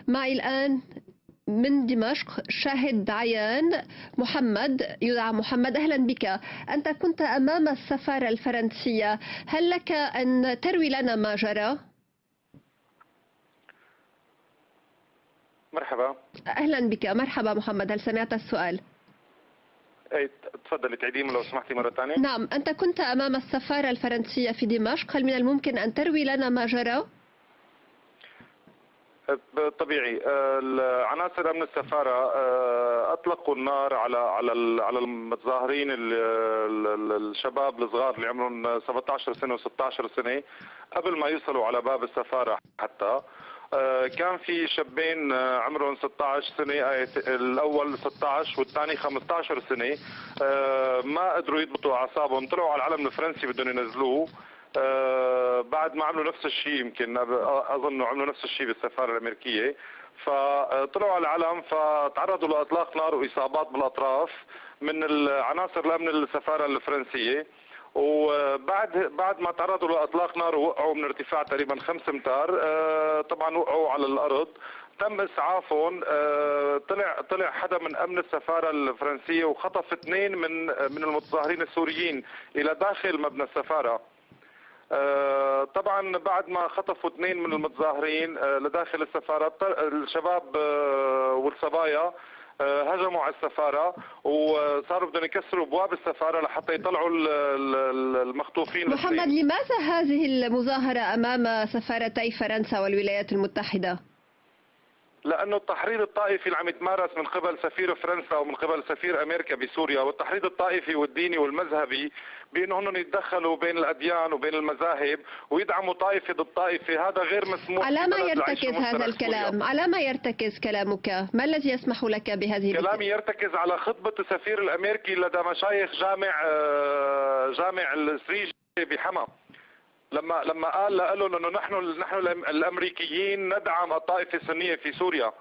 معي الآن من دمشق شاهد عيان يدعى محمد. أهلا بك. أنت كنت أمام السفارة الفرنسية، هل لك أن تروي لنا ما جرى؟ مرحبا. أهلا بك. مرحبا محمد، هل سمعت السؤال؟ اي تفضلي تعيدين لو سمحتي مرة ثانية. نعم، أنت كنت أمام السفارة الفرنسية في دمشق، هل من الممكن أن تروي لنا ما جرى؟ طبيعي. عناصر امن السفاره اطلقوا النار على المتظاهرين الشباب الصغار اللي عمرهم 17 سنه و16 سنه قبل ما يوصلوا على باب السفاره. حتى كان في شابين عمرهم 16 سنه، الاول 16 والثاني 15 سنه، ما قدروا يضبطوا اعصابهم، طلعوا على العلم الفرنسي بدهم ينزلوه. بعد ما عملوا نفس الشيء، يمكن اظن عملوا نفس الشيء بالسفاره الامريكيه، فطلعوا على العلم فتعرضوا لاطلاق نار واصابات بالاطراف من عناصر الامن السفاره الفرنسيه. وبعد ما تعرضوا لاطلاق نار ووقعوا من ارتفاع تقريبا 5 امتار، طبعا وقعوا على الارض، تم اسعافهم. طلع حدا من امن السفاره الفرنسيه وخطف 2 من المتظاهرين السوريين الى داخل مبنى السفاره. طبعا بعد ما خطفوا 2 من المتظاهرين لداخل السفاره، الشباب والصبايا هجموا على السفاره وصاروا بدهم يكسروا ابواب السفاره لحتى يطلعوا المخطوفين. محمد، لماذا هذه المظاهره امام سفارتي فرنسا والولايات المتحده؟ لانه التحريض الطائفي اللي عم يتمارس من قبل سفير فرنسا ومن قبل سفير امريكا بسوريا، والتحريض الطائفي والديني والمذهبي بانهم يتدخلوا بين الاديان وبين المذاهب ويدعموا طائفه ضد طائفه، هذا غير مسموح. على ما يرتكز هذا الكلام؟ على ما يرتكز كلامك؟ ما الذي يسمح لك بهذه كلامي يرتكز على خطبه السفير الامريكي لدى مشايخ جامع السريج بحما، لما قال لهم انه نحن الامريكيين ندعم الطائفه السنيه في سوريا.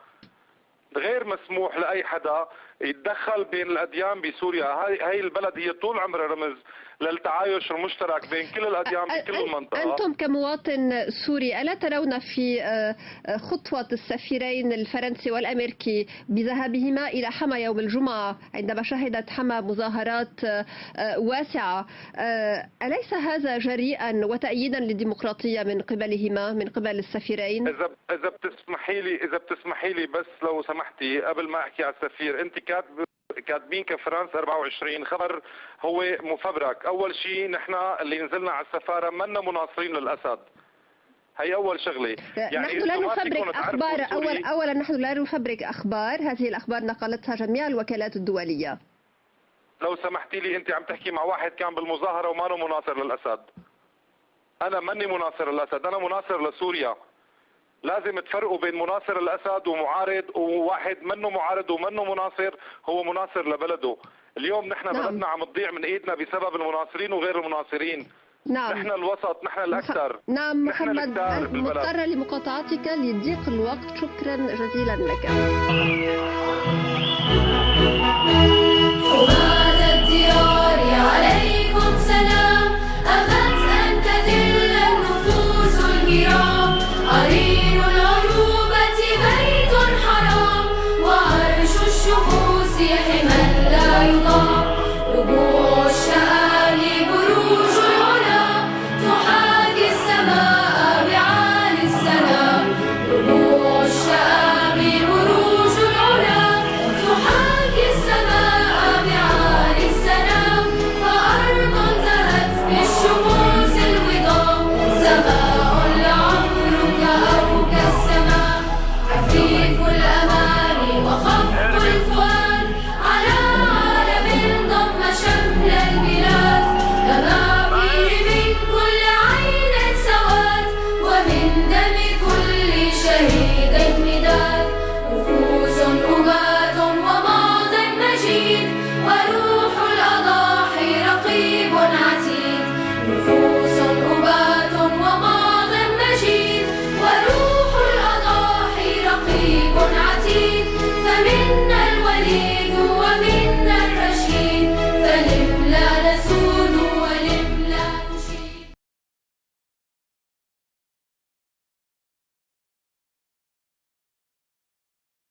غير مسموح لاي حدا يتدخل بين الاديان بسوريا. هاي البلد هي طول عمرها رمز للتعايش المشترك بين كل الاديان بكل المنطقه. انتم كمواطن سوري الا ترون في خطوه السفيرين الفرنسي والامريكي بذهابهما الى حما يوم الجمعه عندما شهدت حما مظاهرات واسعه، اليس هذا جريئا وتأييدا للديمقراطيه من قبلهما، من قبل السفيرين؟ اذا بتسمحي لي بس لو سمحتي قبل ما احكي على السفير، انت كاتبين كفرنسا 24 خبر هو مفبرك. اول شيء نحن اللي نزلنا على السفاره منا مناصرين للاسد، هي اول شغله. يعني نحن لا نفبرك اخبار. اولا نحن لا نفبرك اخبار، هذه الاخبار نقلتها جميع الوكالات الدوليه. لو سمحتي لي، انت عم تحكي مع واحد كان بالمظاهره وما مناصر للاسد. انا ماني مناصر للاسد، انا مناصر لسوريا. لازم تفرقوا بين مناصر الاسد ومعارض، وواحد منه معارض ومنه مناصر هو مناصر لبلده. اليوم نحن بلدنا عم تضيع من ايدنا بسبب المناصرين وغير المناصرين. نعم، نحن الوسط، نحن الاكثر. نعم محمد، مضطرة لمقاطعتك لضيق الوقت. شكرا جزيلا لك.